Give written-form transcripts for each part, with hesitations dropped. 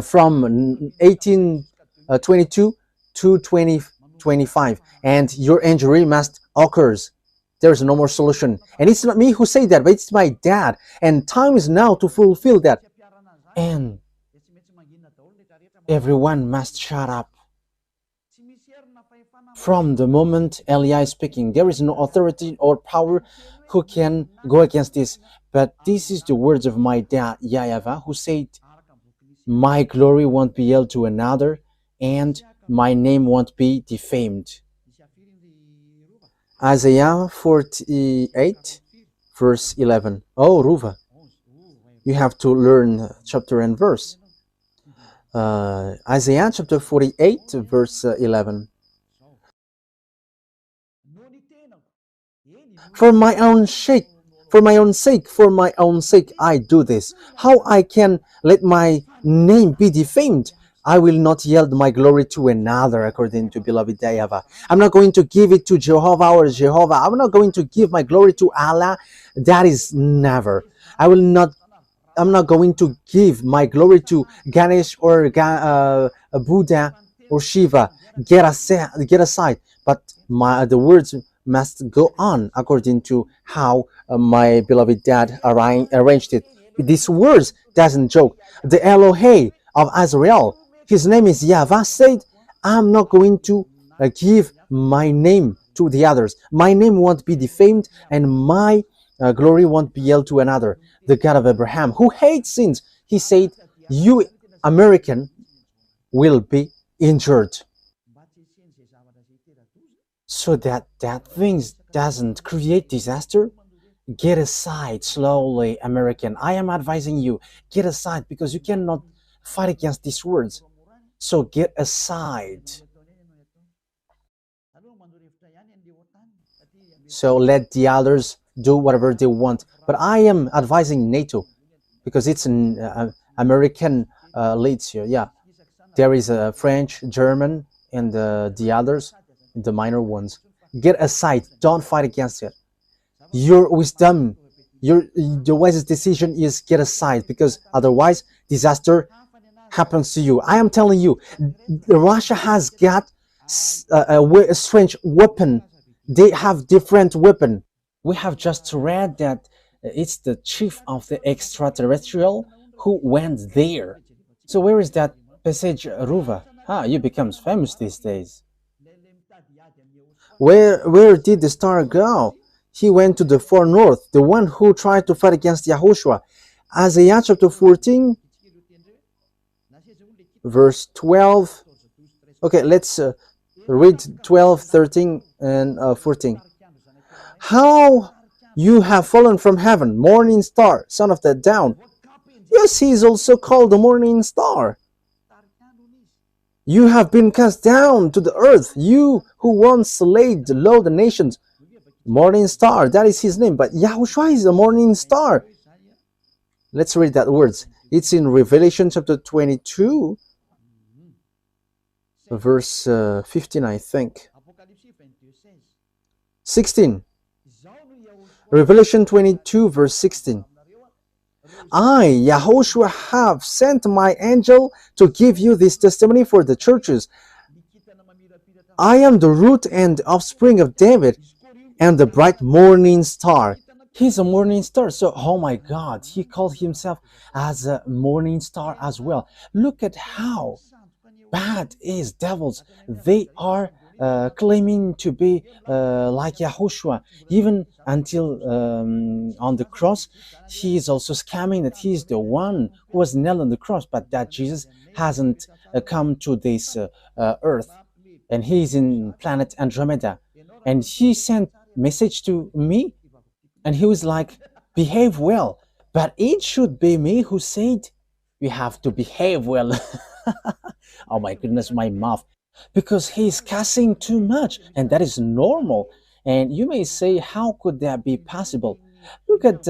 from 1822 to 2025, and your injury must occurs. There's no more solution. And it's not me who say that, but it's my dad. And time is now to fulfill that. And everyone must shut up. From the moment Elia is speaking, there is no authority or power who can go against this. But this is the words of my dad, YAHVAH, who said, my glory won't be held to another, and my name won't be defamed. Isaiah 48, verse 11. Oh, Ruva, you have to learn chapter and verse. Isaiah chapter 48, verse 11. For my own sake, I do this. How I can let my name be defamed? I will not yield my glory to another, according to beloved YAHVAH. I'm not going to give it to Jehovah or Jehovah. I'm not going to give my glory to Allah. That is never. I'm not going to give my glory to Ganesh or Buddha or Shiva. Get aside. But the words must go on according to how my beloved dad arranged it. These words doesn't joke. The Elohei of Israel, his name is YAHVAH, said, I'm not going to give my name to the others. My name won't be defamed, and my glory won't be held to another. The God of Abraham, who hates sins, he said, you American will be injured. So that things doesn't create disaster. Get aside slowly, American. I am advising you, get aside, because you cannot fight against these words. So get aside. So let the others do whatever they want. But I am advising NATO, because it's an American leads here. Yeah, there is a French, German, and the others, the minor ones. Get aside. Don't fight against it. Your wisdom, the wisest decision is get aside, because otherwise disaster happens to you. I am telling you, Russia has got a strange weapon. They have different weapon. We have just read that it's the chief of the extraterrestrial who went there. So where is that passage, Ruva? You become famous these days. Where did the star go? He went to the far north, the one who tried to fight against YAHOSHUAH. Isaiah chapter 14, verse 12. Okay, let's read 12, 13, and 14. How you have fallen from heaven, morning star, son of the dawn. Yes, he is also called the morning star. You have been cast down to the earth, you who once laid low the nations. Morning star, that is his name. But YAHOSHUAH is a morning star. Let's read that words. It's in Revelation chapter 22, verse 15, I think. 16. Revelation 22, verse 16. I, YAHOSHUAH, have sent my angel to give you this testimony for the churches. I am the root and offspring of David, and the bright morning star. He's a morning star. So, oh my God, he called himself as a morning star as well. Look at how bad is devils. They are claiming to be like YAHOSHUAH. Even until on the cross, he is also scamming that he is the one who was nailed on the cross, but that Jesus hasn't come to this earth. And he is in planet Andromeda. And he sent message to me, and he was like, behave well. But it should be me who said, you have to behave well. Oh my goodness, my mouth. Because he's cussing too much, and that is normal. And you may say, how could that be possible? Look at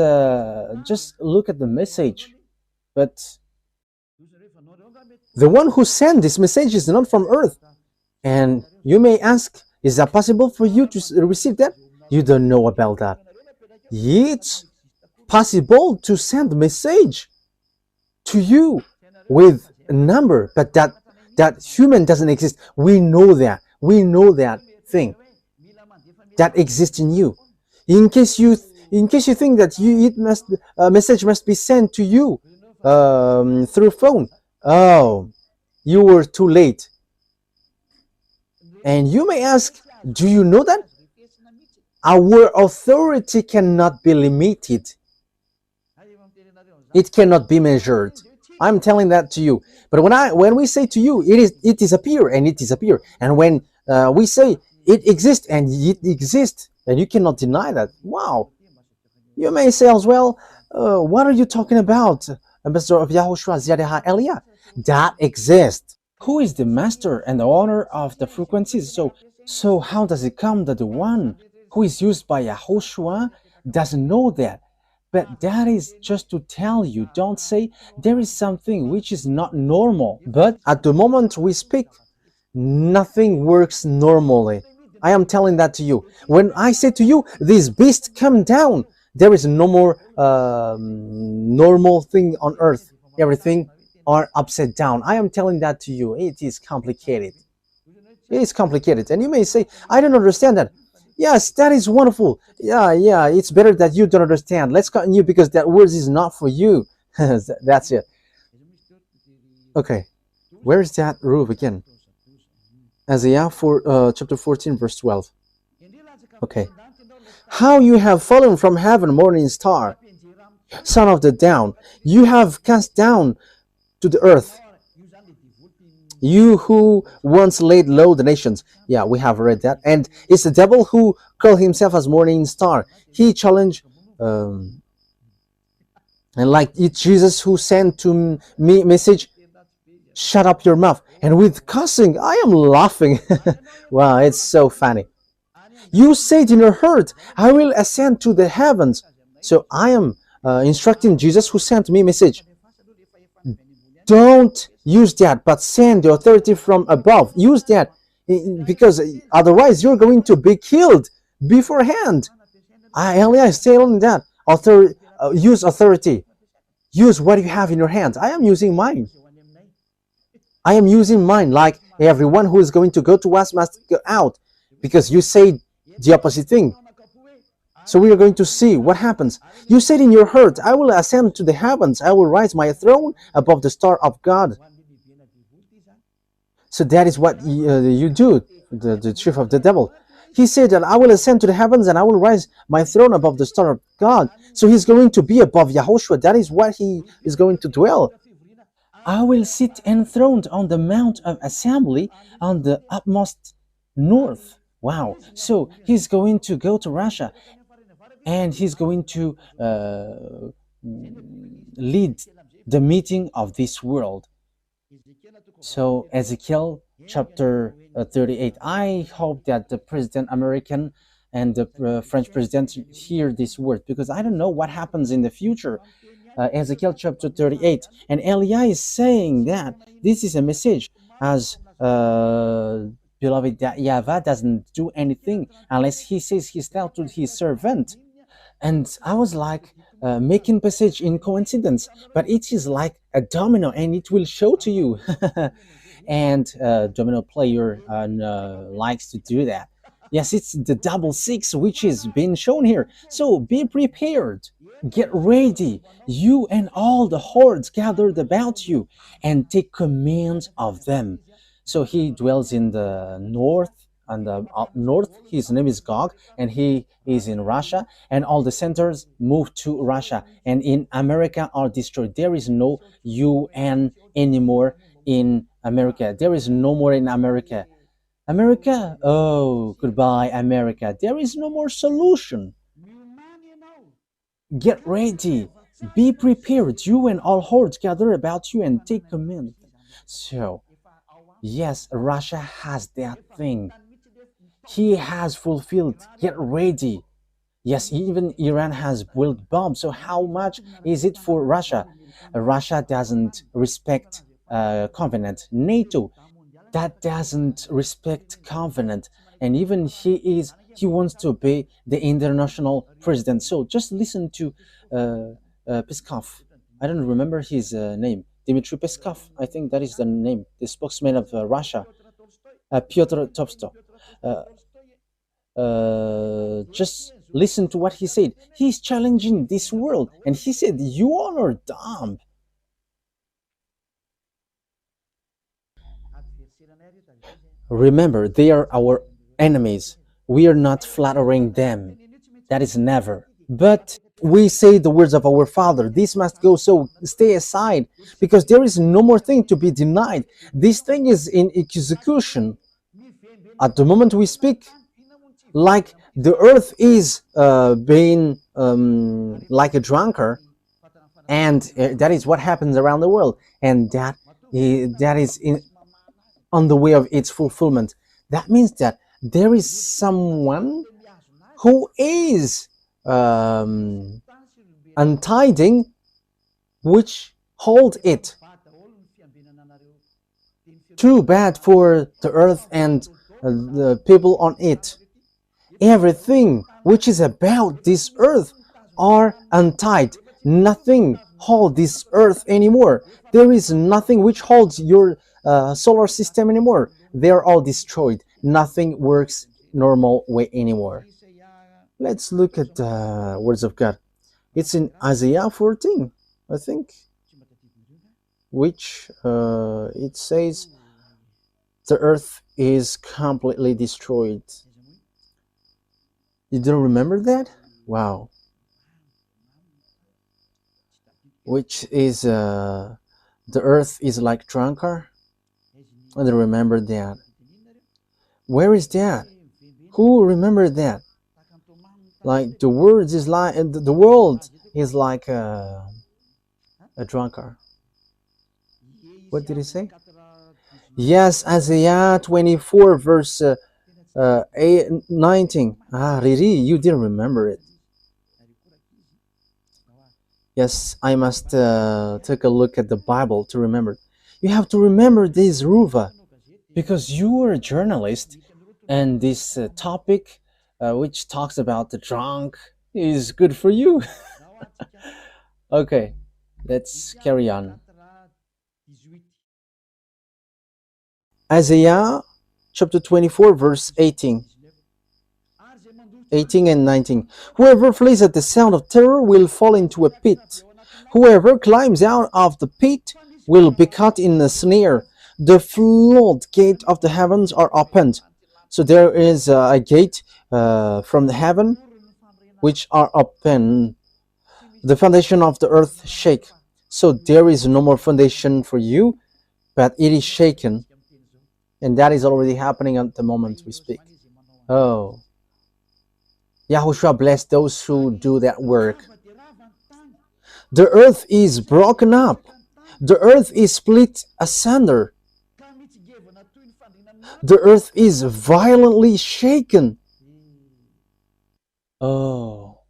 just look at the message. But the one who sent this message is not from earth. And you may ask, is that possible for you to receive that? You don't know about that. It's possible to send a message to you with a number, but that human doesn't exist. We know that. We know that thing that exists in you. In case you think that it must a message must be sent to you through phone, oh, you were too late. And you may ask, do you know that our authority cannot be limited? It cannot be measured. I'm telling that to you. But when we say to you, it disappear and it disappear. And when we say it exists and it exists, and you cannot deny that. Wow. You may say as well, what are you talking about, Ambassador of YAHOSHUAH Ziyadah Elia? That exists. Who is the master and the owner of the frequencies? So how does it come that the one who is used by YAHOSHUAH doesn't know that? But that is just to tell you, don't say there is something which is not normal. But at the moment we speak, nothing works normally. I am telling that to you. When I say to you, this beast come down, there is no more normal thing on earth. Everything are upside down. I am telling that to you. It is complicated. It is complicated. And you may say, I don't understand that. Yes, that is wonderful. Yeah, it's better that you don't understand. Let's continue because that word is not for you. That's it. Okay, where is that roof again? Isaiah chapter 14, verse 12. Okay. How you have fallen from heaven, morning star, son of the down. You have cast down to the earth. You who once laid low the nations. Yeah, we have read that. And it's the devil who called himself as morning star. He challenged, and like it's Jesus who sent to me message, shut up your mouth. And with cussing, I am laughing. Wow, it's so funny. You said in your heart, I will ascend to the heavens. So I am instructing Jesus who sent me message. Don't use that, but send the authority from above. Use that, because otherwise you're going to be killed beforehand. Elia is telling that use authority. Use what you have in your hands. I am using mine. I am using mine, like everyone who is going to go to us must go out, because you say the opposite thing. So we are going to see what happens. You said in your heart, I will ascend to the heavens. I will rise my throne above the star of God. So that is what you do, the chief of the devil. He said that I will ascend to the heavens and I will rise my throne above the star of God. So he's going to be above YAHOSHUAH. That is what he is going to dwell. I will sit enthroned on the mount of assembly on the utmost north. Wow. So he's going to go to Russia and he's going to lead the meeting of this world. So Ezekiel chapter 38. I hope that the President American and the French president hear this word, because I don't know what happens in the future. Ezekiel chapter 38, and Elia is saying that this is a message as beloved, that YAHVAH doesn't do anything unless he says he's dealt to his servant. And I was like making passage in coincidence, but it is like a domino, and it will show to you. And domino player likes to do that. Yes, it's the 666 which is being shown here. So be prepared. Get ready, you and all the hordes gathered about you, and take command of them. So he dwells in the north, and up north. His name is Gog, and he is in Russia, and all the centers moved to Russia, and in America are destroyed. There is no UN anymore in America. There is no more in America. America, oh, goodbye, America. There is no more solution. Get ready, be prepared, you and all hordes gather about you, and take command. So, yes, Russia has that thing. He has fulfilled. Get ready. Yes, even Iran has built bombs. So how much is it for Russia? Russia doesn't respect covenant. NATO, that doesn't respect covenant. And even he wants to be the international president. So just listen to Peskov. I don't remember his name. Dmitry Peskov, I think that is the name, the spokesman of Russia, Pyotr Tolstoy. Uh, just listen to what he said. He's challenging this world, and he said, "You all are dumb." Remember, they are our enemies. We are not flattering them. That is never. But we say the words of our Father. This must go, so stay aside, because there is no more thing to be denied. This thing is in execution. At the moment we speak, like the earth is being like a drunkard, and that is what happens around the world, and that is on the way of its fulfillment. That means that there is someone who is untiding, which hold it. Too bad for the earth and the people on it. Everything which is about this earth are untied. Nothing holds this earth anymore. There is nothing which holds your solar system anymore. They are all destroyed. Nothing works normal way anymore. Let's look at the words of God. It's in Isaiah 14, I think, which it says the earth is completely destroyed. You don't remember that? Wow. Which is the earth is like drunkard? I don't remember that. Where is that? Who remembered that? Like the words is like the world is like a drunkard. What did he say? Yes, Isaiah 24 verse 19. Riri, you didn't remember it. Yes, I must take a look at the Bible to remember. You have to remember this, Ruva, because you are a journalist, and this topic, which talks about the drunk, is good for you. Okay, let's carry on. Isaiah chapter 24, verse 18. 18 and 19. Whoever flees at the sound of terror will fall into a pit. Whoever climbs out of the pit will be caught in a snare. The floodgate of the heavens are opened. So there is a gate from the heaven which are open. The foundation of the earth shake. So there is no more foundation for you, but it is shaken. And that is already happening at the moment we speak. Oh. YAHOSHUAH bless those who do that work. The earth is broken up. The earth is split asunder. The earth is violently shaken. Oh,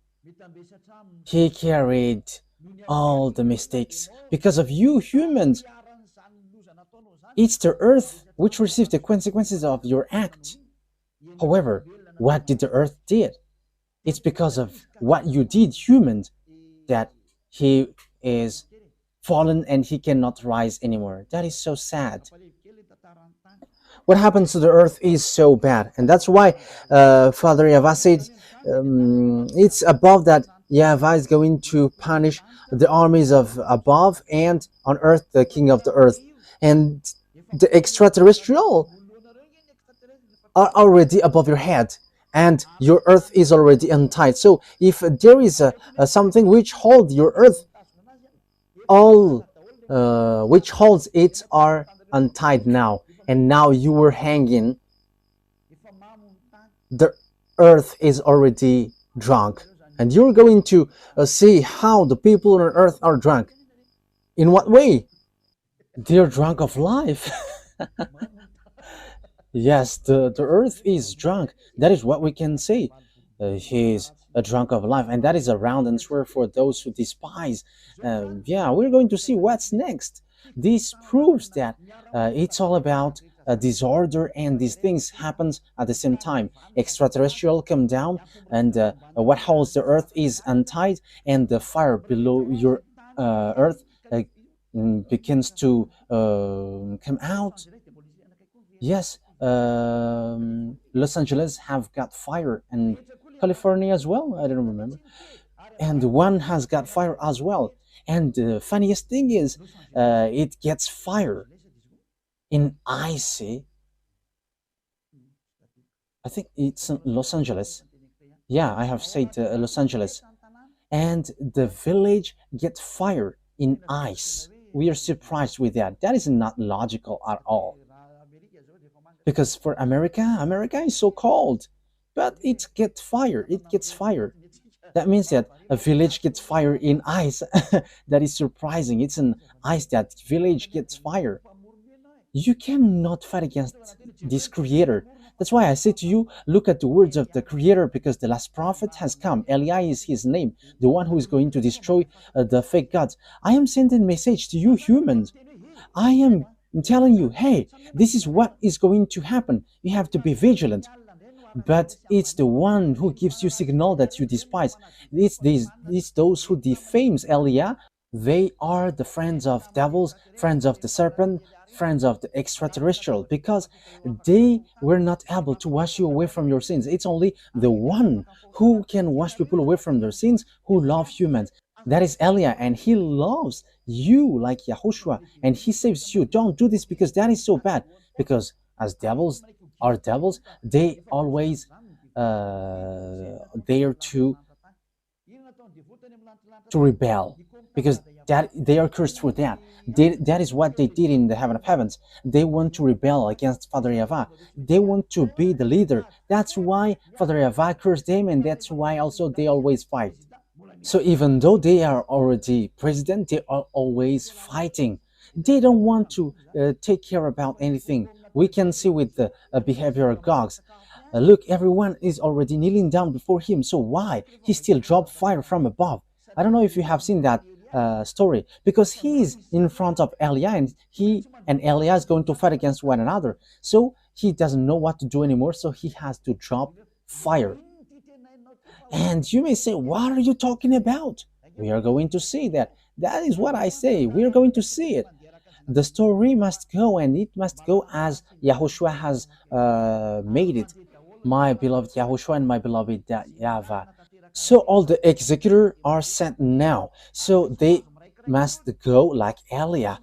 he carried all the mistakes because of you humans. It's the earth which received the consequences of your act. However, what did the earth did? It's because of what you did, humans, that he is fallen and he cannot rise anymore. That is so sad. What happens to the earth is so bad, and that's why Father YAHVAH said it's above that YAHVAH is going to punish the armies of above, and on earth the king of the earth, and the extraterrestrial are already above your head, and your earth is already untied. So if there is something which holds your earth, all which holds it are untied now, and now you were hanging. The earth is already drunk, and you're going to see how the people on earth are drunk. In what way? They're drunk of life. Yes, the earth is drunk. That is what we can say. He's a drunk of life, and that is a round answer for those who despise. Yeah, we're going to see what's next. This proves that it's all about disorder, and these things happen at the same time. Extraterrestrial come down, and what holds the earth is untied, and the fire below your earth begins to come out. Yes, Los Angeles have got fire, and California as well. I don't remember, and one has got fire as well. And the funniest thing is, it gets fire in icy. I think it's in Los Angeles. Yeah, I have said Los Angeles, and the village gets fire in ice. We are surprised with that. That is not logical at all. Because for America, America is so cold, but it gets fire. It gets fire. That means that a village gets fire in ice. That is surprising. It's an ice that village gets fire. You cannot fight against this creator. That's why I say to you, look at the words of the creator, because the last prophet has come. Eli is his name, the one who is going to destroy the fake gods. I am sending a message to you humans. I am telling you, hey, this is what is going to happen. You have to be vigilant. But it's the one who gives you signal that you despise. It's those who defames Elia. They are the friends of devils, friends of the serpent, friends of the extraterrestrial, because they were not able to wash you away from your sins. It's only the one who can wash people away from their sins who love humans. That is Elia, and he loves you like Yahushua, and he saves you. Don't do this because that is so bad. Because as devils are devils, they always dare to rebel, because that they are cursed for that. That is what they did in the heaven of heavens. They want to rebel against Father YAHVAH. They want to be the leader. That's why Father YAHVAH cursed them, and that's why also they always fight. So even though they are already president, they are always fighting. They don't want to take care about anything. We can see with the behavior of gods. Look, everyone is already kneeling down before him. So why he still dropped fire from above? I don't know if you have seen that story, because he is in front of Elia, and he and Elia is going to fight against one another. So he doesn't know what to do anymore. So he has to drop fire. And you may say, what are you talking about? We are going to see that. That is what I say. We are going to see it. The story must go, and it must go as YAHOSHUAH has made it. My beloved YAHOSHUAH and my beloved YAHVAH. So all the executors are sent now. So they must go like Elia,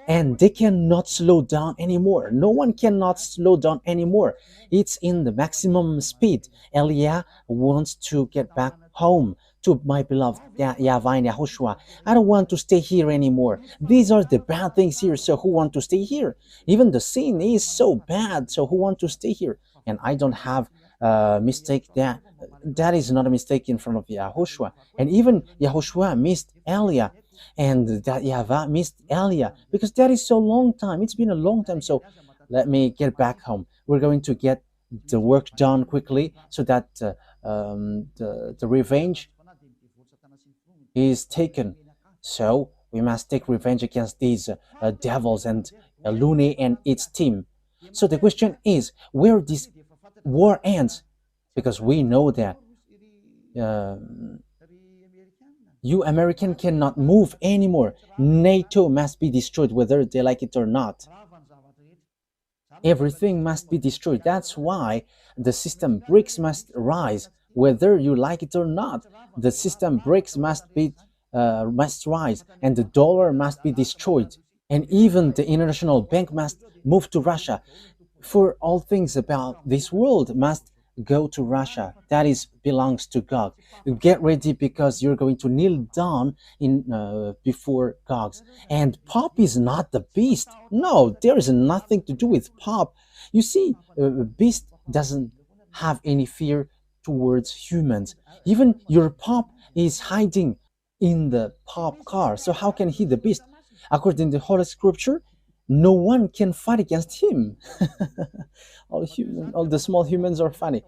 and they cannot slow down anymore. No one cannot slow down anymore. It's in the maximum speed. Elia wants to get back home to my beloved YAHVAH and YAHOSHUAH. I don't want to stay here anymore. These are the bad things here, so who want to stay here? Even the sin is so bad, so who want to stay here? And I don't have a mistake that is not a mistake in front of YAHOSHUAH. And even YAHOSHUAH missed Elia, and that YAHVAH missed Elia, because that is so long time. It's been a long time. So let me get back home. We're going to get the work done quickly, so that the revenge is taken. So we must take revenge against these devils and Lune and its team. So the question is, where this war ends, because we know that you American cannot move anymore. NATO must be destroyed, whether they like it or not. Everything must be destroyed. That's why the system BRICS must rise, whether you like it or not. The system BRICS must rise, and the dollar must be destroyed, and even the international bank must move to Russia. For all things about this world must go to Russia. That is belongs to God. Get ready, because you're going to kneel down in before gods. And Pop is not the beast. No, there is nothing to do with Pop. You see, beast doesn't have any fear towards humans. Even your Pop is hiding in the Pop car. So how can he the beast? According to the Holy Scripture, no one can fight against him. All the small humans are funny.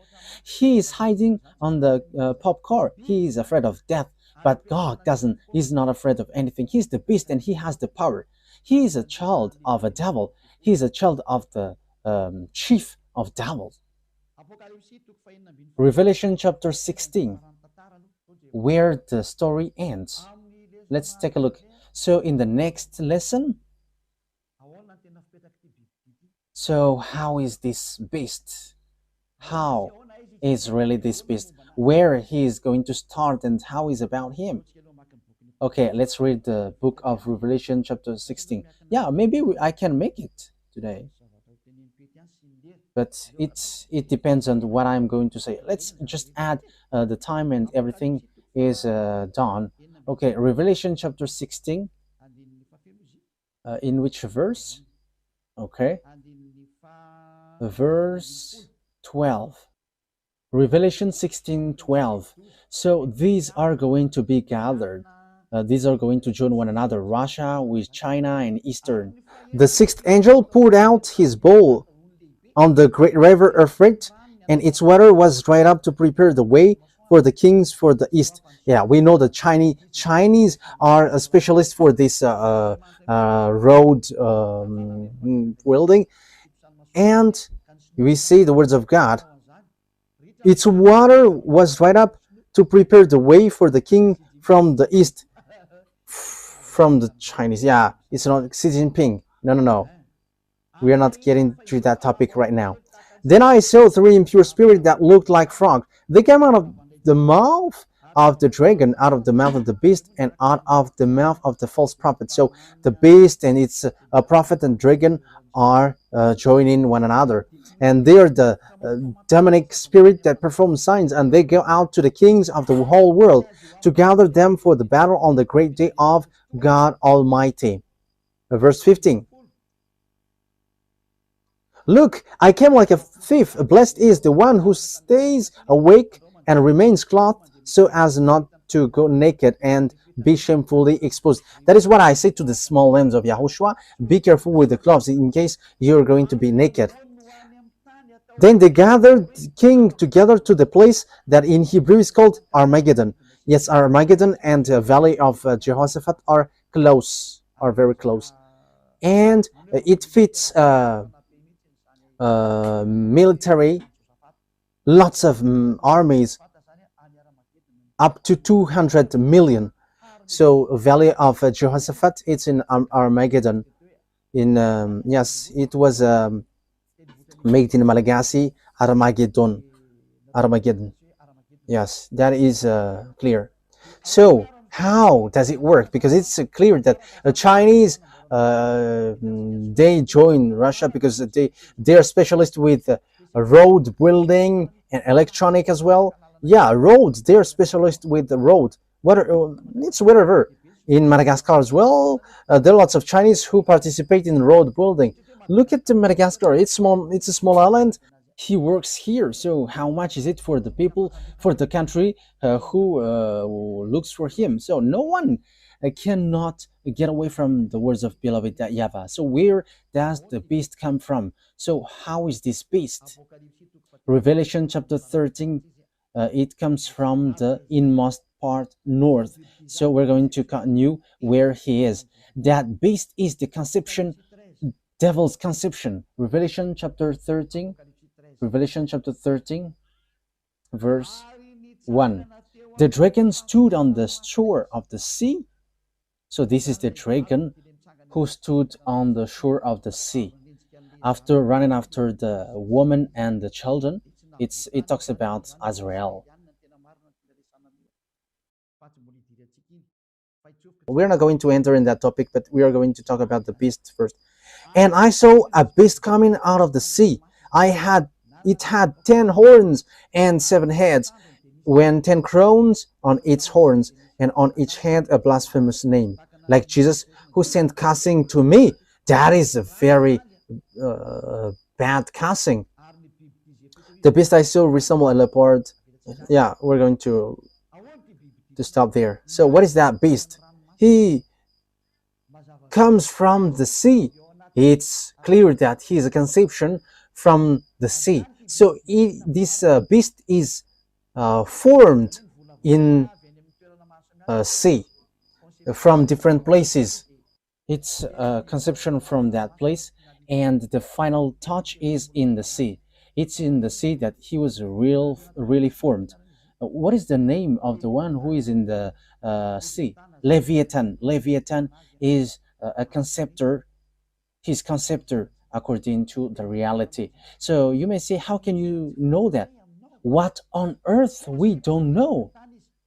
He is hiding on the pop car. He is afraid of death, but God doesn't. He's not afraid of anything. He's the beast, and he has the power. He is a child of a devil. He is a child of the chief of devils. Revelation chapter 16, where the story ends. Let's take a look. So in the next lesson, so how is this beast? How is really this beast? Where he is going to start and how is about him? Okay, let's read the book of Revelation chapter 16. Yeah, maybe I can make it today. But it depends on what I'm going to say. Let's just add the time and everything is done. Okay, Revelation chapter 16. In which verse? Okay. Verse 12. Revelation 16:12. So these are going to be gathered. These are going to join one another, Russia with China and Eastern. The sixth angel poured out his bowl on the great river Euphrates, and its water was dried up to prepare the way for the kings for the east. Yeah, we know the Chinese are a specialist for this road building, and we see the words of God. Its water was dried up to prepare the way for the king from the east. From the Chinese, yeah, it's not Xi Jinping. No. We are not getting to that topic right now. Then I saw three impure spirits that looked like frogs. They came out of the mouth of the dragon, out of the mouth of the beast, and out of the mouth of the false prophet. So the beast and its prophet and dragon are joining one another. And they are the demonic spirit that perform signs, and they go out to the kings of the whole world to gather them for the battle on the great day of God Almighty. Verse 15. Look, I came like a thief. Blessed is the one who stays awake and remains clothed so as not to go naked and be shamefully exposed. That is what I say to the small lambs of YAHOSHUAH. Be careful with the clothes in case you're going to be naked. Then they gathered the king together to the place that in Hebrew is called Armageddon. Yes, Armageddon and the valley of Jehoshaphat are close, are very close. And it fits military, lots of armies, up to 200 million. So valley of Jehoshaphat, it's in Armageddon. In yes, it was made in Malagasy, Armageddon. Yes, that is clear. So how does it work? Because it's clear that the Chinese they join Russia because they are specialists with road building and electronic as well. Yeah, roads. They are specialists with the road. It's wherever in Madagascar as well. There are lots of Chinese who participate in road building. Look at Madagascar. It's small. It's a small island. He works here. So how much is it for the people, for the country who looks for him? So no one cannot get away from the words of beloved YAHVAH. So where does the beast come from? So how is this beast? Revelation chapter 13, it comes from the inmost part north. So we're going to continue where he is. That beast is the conception, devil's conception. Revelation chapter 13, verse 1. The dragon stood on the shore of the sea. So this is the dragon who stood on the shore of the sea. After running after the woman and the children, it talks about Azrael. We're not going to enter in that topic, but we are going to talk about the beast first. And I saw a beast coming out of the sea. It had 10 horns and 7 heads, when 10 crowns on its horns, and on each head a blasphemous name, like Jesus, who sent cussing to me. That is a very bad cussing. The beast I saw resembled a leopard. Yeah, we're going to stop there. So what is that beast? He comes from the sea. It's clear that he is a conception from the sea. So this beast is formed in sea from different places. It's a conception from that place, and the final touch is in the sea. It's in the sea that he was really formed. What is the name of the one who is in the sea? Leviathan. Leviathan is a conceptor, his conceptor according to the reality. So you may say, how can you know that? What on earth we don't know?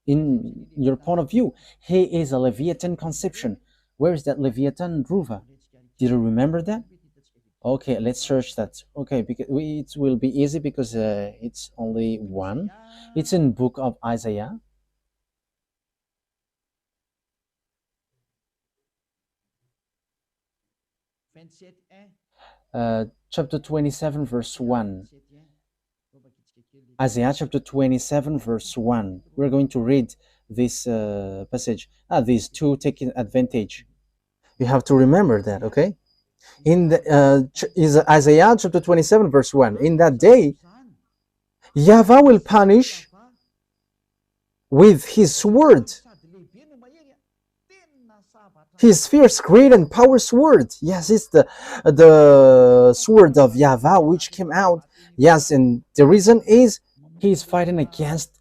In your point of view, he is a Leviathan conception. Where is that Leviathan, Ruva? Did you remember that? Okay, let's search that. Okay, because it will be easy because it's only one. It's in book of Isaiah. Chapter 27, verse 1. Isaiah chapter 27, verse 1. We're going to read this passage. These two taking advantage. You have to remember that, okay? In the is Isaiah chapter 27, verse 1. In that day, YAHVAH will punish with his sword, his fierce, great, and power sword. Yes, it's the sword of YAHVAH which came out. Yes, and the reason is he's fighting against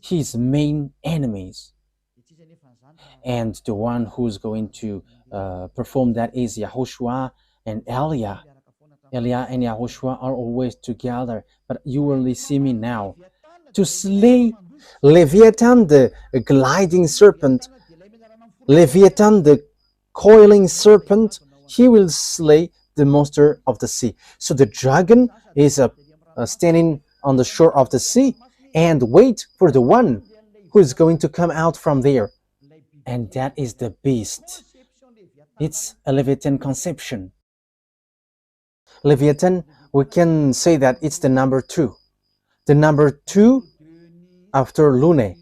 his main enemies. And the one who's going to perform that is YAHOSHUAH and Eliah. Eliah and YAHOSHUAH are always together, but you only see me now. To slay Leviathan, the gliding serpent, Leviathan, the coiling serpent, he will slay the monster of the sea. So the dragon is standing on the shore of the sea and wait for the one who is going to come out from there. And that is the beast. It's a Leviathan conception. Leviathan, we can say that it's the number 2. The number 2 after Lune.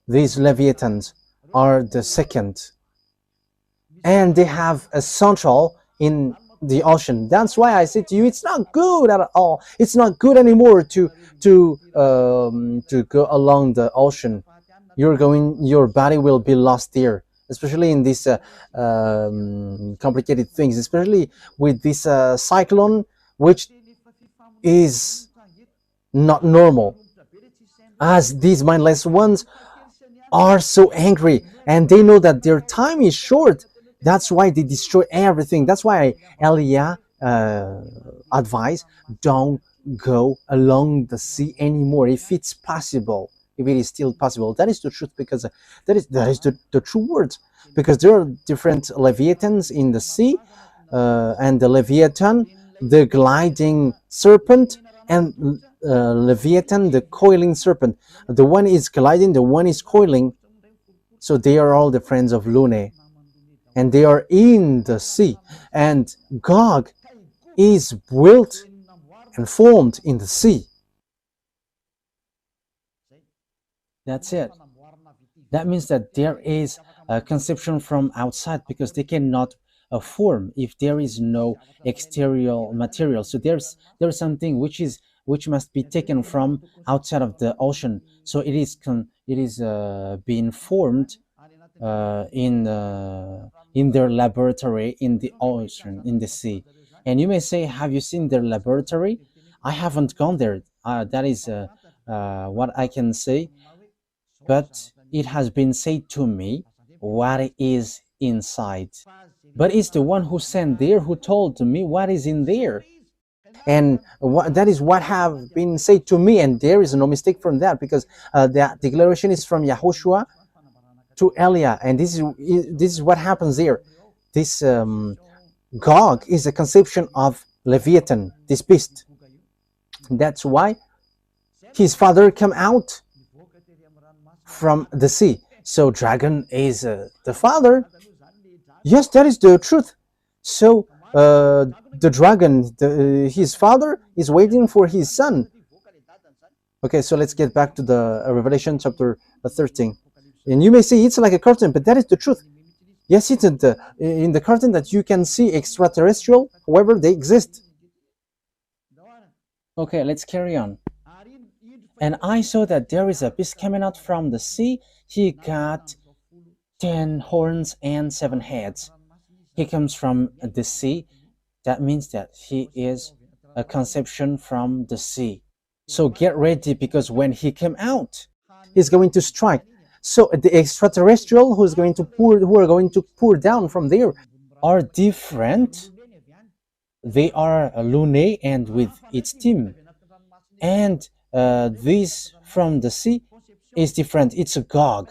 These Leviathans are the second. And they have a central in the ocean. That's why I say to you, it's not good at all. It's not good anymore to go along the ocean. Your body will be lost there, especially in these complicated things, especially with this cyclone, which is not normal. As these mindless ones are so angry and they know that their time is short. That's why they destroy everything. That's why Eliah advised, don't go along the sea anymore if it's possible, if it is still possible. That is the truth, because that is the true words, because there are different Leviathans in the sea, and the Leviathan, the gliding serpent, and Leviathan, the coiling serpent. The one is gliding, the one is coiling. So they are all the friends of Lune, and they are in the sea. And Gog is built and formed in the sea. That's it. That means that there is a conception from outside, because they cannot form if there is no exterior material. So there's something which must be taken from outside of the ocean. So it is being formed in their laboratory in the ocean, in the sea. And you may say, have you seen their laboratory? I haven't gone there. That is what I can say. But it has been said to me what is inside. But it's the one who sent there who told me what is in there. And that is what have been said to me, and there is no mistake from that, because the declaration is from YAHOSHUAH to Eliah, and this is what happens there. This Gog is a conception of Leviathan, this beast. That's why his father came out from the sea. So dragon is the father. Yes, that is the truth. So the dragon, his father, is waiting for his son. Okay, so let's get back to the Revelation chapter 13. And you may say it's like a curtain, but that is the truth. Yes, it's in the curtain that you can see extraterrestrial, however, they exist. Okay, let's carry on. And I saw that there is a beast coming out from the sea. He got 10 horns and 7 heads. He comes from the sea. That means that he is a conception from the sea. So get ready, because when he came out, he's going to strike. So the extraterrestrial who are going to pour down from there are different. They are Lune and with its team, and this from the sea is different. It's a Gog.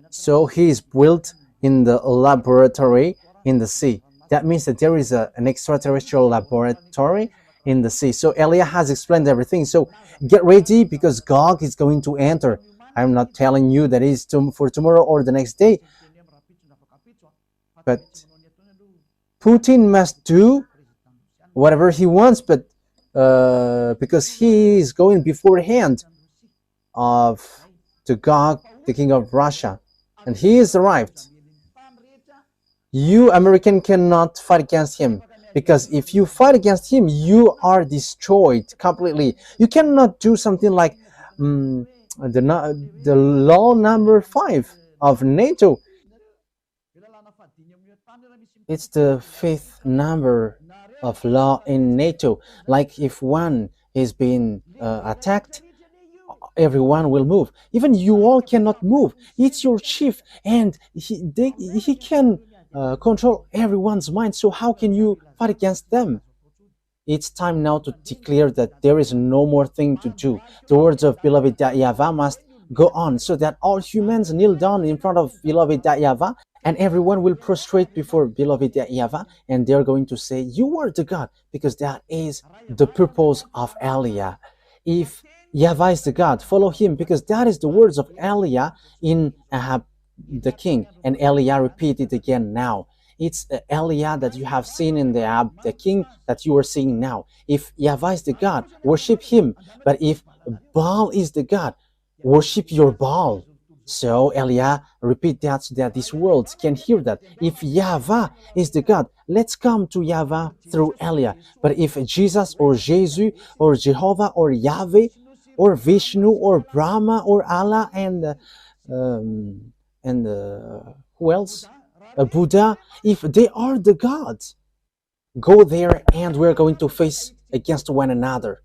So he is built in the laboratory in the sea. That means that there is an extraterrestrial laboratory in the sea. So Elia has explained everything. So get ready, because Gog is going to enter. I'm not telling you that it's for tomorrow or the next day, but Putin must do whatever he wants, but because he is going beforehand of the Gog, the king of Russia, and he is arrived. You American cannot fight against him, because if you fight against him, you are destroyed completely. You cannot do something like the law number 5 of NATO. It's the 5th number of law in NATO. Like if one is being attacked, everyone will move. Even you all cannot move. It's your chief, and he can control everyone's mind. So how can you fight against them? It's time now to declare that there is no more thing to do. The words of beloved YAHVAH must go on, so that all humans kneel down in front of beloved YAHVAH, and everyone will prostrate before beloved YAHVAH, and they're going to say, "You are the God," because that is the purpose of Elia. If YAHVAH is the God, follow him, because that is the words of Elia in Ahab the king, and Elia repeated again now. It's Elia that you have seen in the Ahab the king that you are seeing now. If YAHVAH is the God, worship him. But if Baal is the God, worship your Baal. So Elia repeat that, so that this world can hear that. If YAHVAH is the God, let's come to YAHVAH through Elia. But if Jesus or Jesus or Jehovah or Yahweh or Vishnu or Brahma or Allah and who else? Buddha, if they are the gods, go there and we're going to face against one another.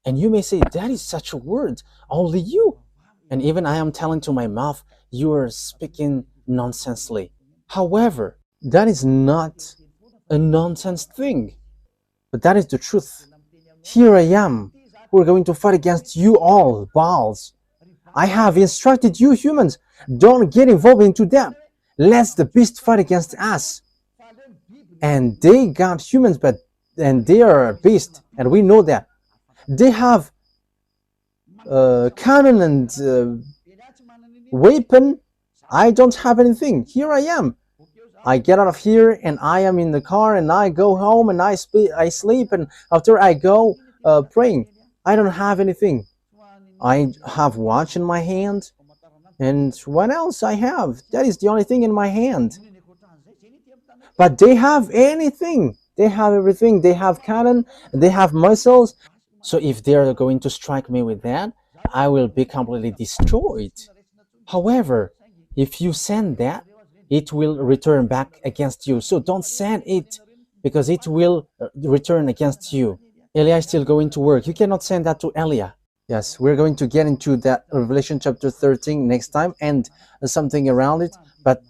And you may say, that is such a word, only you. And even I am telling to my mouth, you are speaking nonsensely. However, that is not a nonsense thing, but that is the truth. Here I am. We're going to fight against you all, Baals. I have instructed you humans, don't get involved into that. Let the beast fight against us. And they got humans, and they are a beast, and we know that. They have cannon and weapon. I don't have anything. Here I am. I get out of here, and I am in the car, and I go home, and I sleep, and after I go praying. I don't have anything. I have watch in my hand. And what else I have? That is the only thing in my hand. But they have anything. They have everything. They have cannon. They have missiles. So if they are going to strike me with that, I will be completely destroyed. However, if you send that, it will return back against you. So don't send it, because it will return against you. Elia is still going to work. You cannot send that to Elia. Yes, we're going to get into that Revelation chapter 13 next time and something around it. But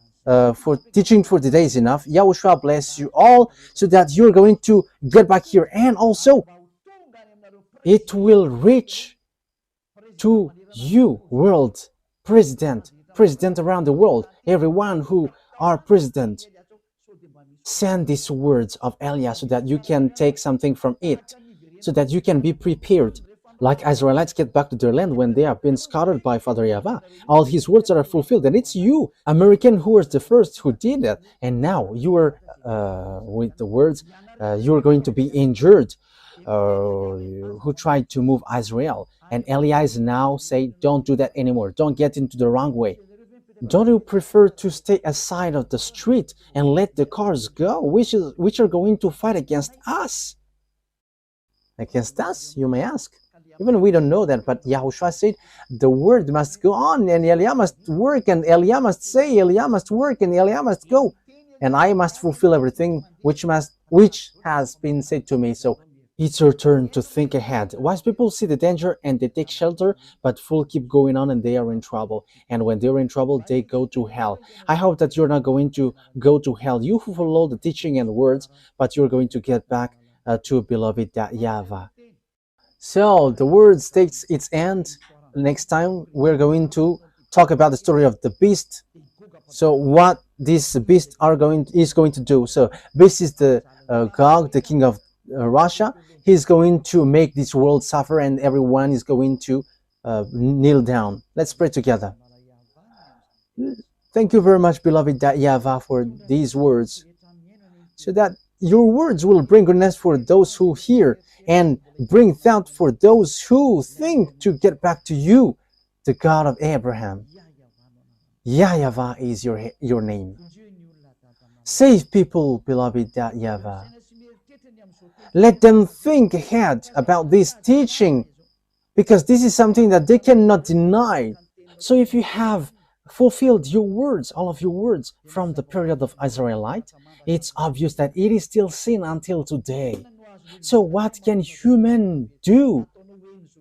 for teaching for today is enough. YAHOSHUAH bless you all, so that you're going to get back here. And also, it will reach to you, world president around the world, everyone who are president. Send these words of Elia, so that you can take something from it, so that you can be prepared. Like Israelites get back to their land when they have been scattered by Father YAHVAH. All his words are fulfilled. And it's you, American, who was the first who did that. And now you are, with the words, you are going to be injured, who tried to move Israel. And Elia is now saying, don't do that anymore. Don't get into the wrong way. Don't you prefer to stay aside of the street and let the cars go, which are going to fight against us? Against us, you may ask. Even we don't know that, but YAHOSHUAH said the word must go on, and Elia must work, and Elia must say, Elia must work, and Elia must go, and I must fulfill everything which has been said to me. So It's your turn to think ahead. Wise people see the danger and they take shelter, but fools keep going on and they are in trouble. And when they're in trouble, they go to hell. I hope that you're not going to go to hell. You who follow the teaching and words, but you're going to get back to beloved YAHVAH. So the words takes its end. Next time we're going to talk about the story of the beast. So what this beast is going to do? So beast is the Gog, the king of Russia. He's going to make this world suffer, and everyone is going to kneel down. Let's pray together. Thank you very much, beloved YAHVAH, for these words, so that your words will bring goodness for those who hear and bring thought for those who think to get back to you, the God of Abraham. YAHVAH is your name. Save people, beloved YAHVAH. Let them think ahead about this teaching, because this is something that they cannot deny. So if you have fulfilled your words, all of your words from the period of Israelite, it's obvious that it is still sin until today. So what can human do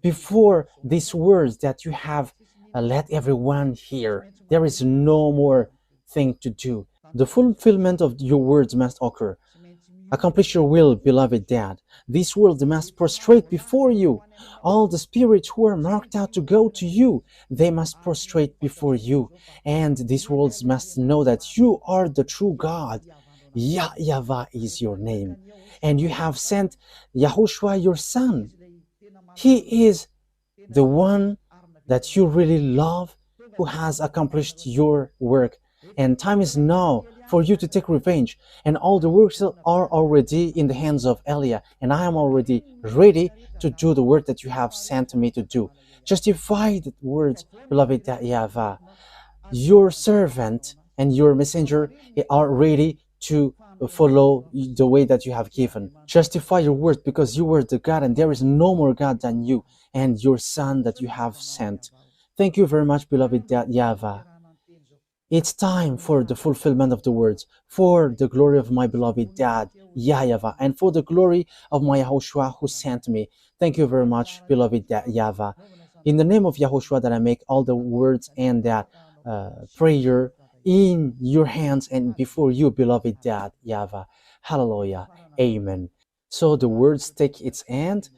before these words that you have let everyone hear? There is no more thing to do. The fulfillment of your words must occur. Accomplish your will, beloved Dad. This world must prostrate before you. All the spirits who are marked out to go to you, they must prostrate before you. And this world must know that you are the true God. YAHVAH is your name. And you have sent YAHOSHUAH, your son. He is the one that you really love, who has accomplished your work. And time is now for you to take revenge. And all the works are already in the hands of Elia. And I am already ready to do the work that you have sent me to do. Justify the words, beloved YAHVAH. Your servant and your messenger are ready to follow the way that you have given. Justify your word, because you are the God and there is no more God than you and your son that you have sent. Thank you very much, beloved YAHVAH. It's time for the fulfillment of the words, for the glory of my beloved Dad, YAHVAH, and for the glory of my YAHOSHUAH who sent me. Thank you very much, beloved YAHVAH. In the name of YAHOSHUAH that I make all the words and that prayer in your hands and before you, beloved Dad, YAHVAH. Hallelujah. Amen. So the words take its end.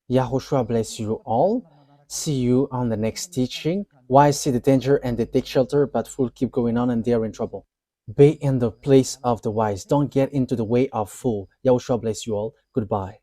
YAHOSHUAH bless you all. See you on the next teaching. Wise see the danger and they take shelter, but fools keep going on and they are in trouble. Be in the place of the wise. Don't get into the way of fool. YAHOSHUAH bless you all. Goodbye.